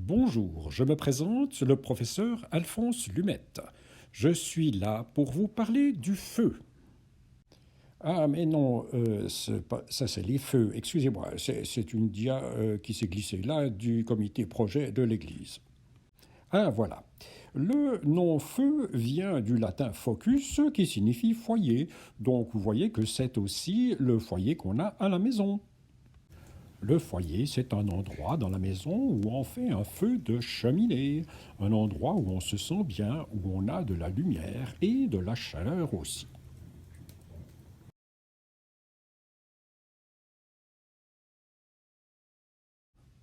Bonjour, je me présente, le professeur Alphonse Lumette. Je suis là pour vous parler du feu. Ah, mais non, ça c'est les feux, excusez-moi, c'est une dia qui s'est glissée là du comité projet de l'Église. Ah, voilà. Le nom feu vient du latin focus qui signifie foyer, donc vous voyez que c'est aussi le foyer qu'on a à la maison. Le foyer, c'est un endroit dans la maison où on fait un feu de cheminée, un endroit où on se sent bien, où on a de la lumière et de la chaleur aussi.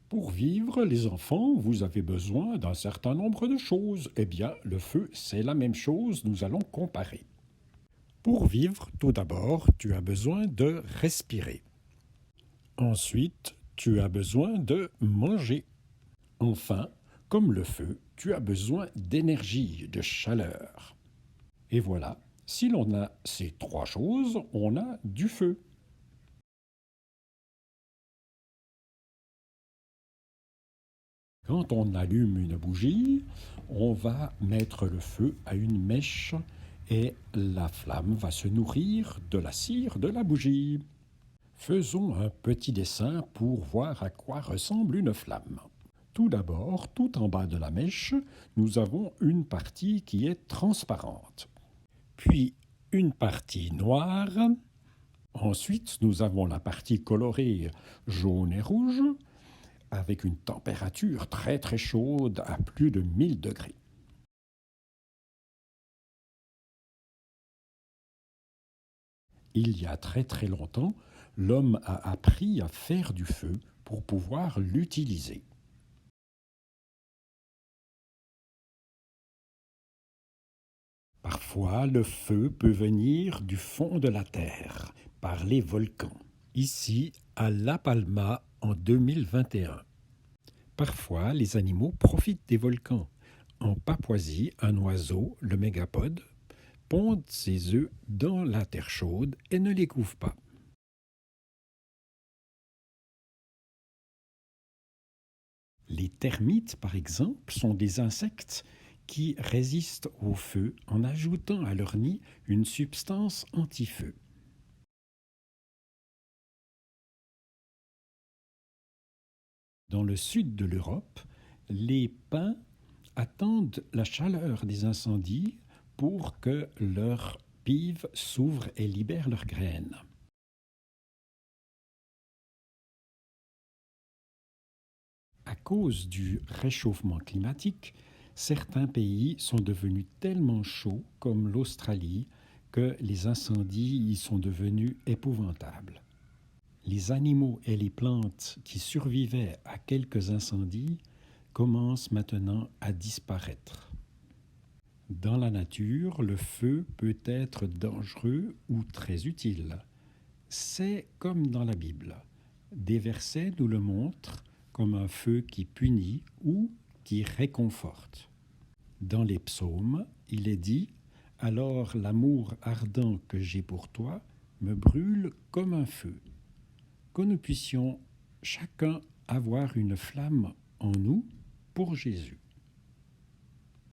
Pour vivre, les enfants, vous avez besoin d'un certain nombre de choses. Eh bien, le feu, c'est la même chose, nous allons comparer. Pour vivre, tout d'abord, tu as besoin de respirer. Ensuite, tu as besoin de manger. Enfin, comme le feu, tu as besoin d'énergie, de chaleur. Et voilà, si l'on a ces trois choses, on a du feu. Quand on allume une bougie, on va mettre le feu à une mèche et la flamme va se nourrir de la cire de la bougie. Faisons un petit dessin pour voir à quoi ressemble une flamme. Tout d'abord, tout en bas de la mèche, nous avons une partie qui est transparente, puis une partie noire. Ensuite, nous avons la partie colorée jaune et rouge, avec une température très très chaude à plus de 1000 degrés. Il y a très très longtemps, l'homme a appris à faire du feu pour pouvoir l'utiliser. Parfois, le feu peut venir du fond de la terre, par les volcans. Ici, à La Palma, en 2021. Parfois, les animaux profitent des volcans. En Papouasie, un oiseau, le mégapode, pond ses œufs dans la terre chaude et ne les couvre pas. Les termites, par exemple, sont des insectes qui résistent au feu en ajoutant à leur nid une substance anti-feu. Dans le sud de l'Europe, les pins attendent la chaleur des incendies pour que leurs pives s'ouvrent et libèrent leurs graines. À cause du réchauffement climatique, certains pays sont devenus tellement chauds, comme l'Australie, que les incendies y sont devenus épouvantables. Les animaux et les plantes qui survivaient à quelques incendies commencent maintenant à disparaître. Dans la nature, le feu peut être dangereux ou très utile. C'est comme dans la Bible. Des versets nous le montrent comme un feu qui punit ou qui réconforte. Dans les psaumes, il est dit « Alors l'amour ardent que j'ai pour toi me brûle comme un feu ». Que nous puissions chacun avoir une flamme en nous pour Jésus.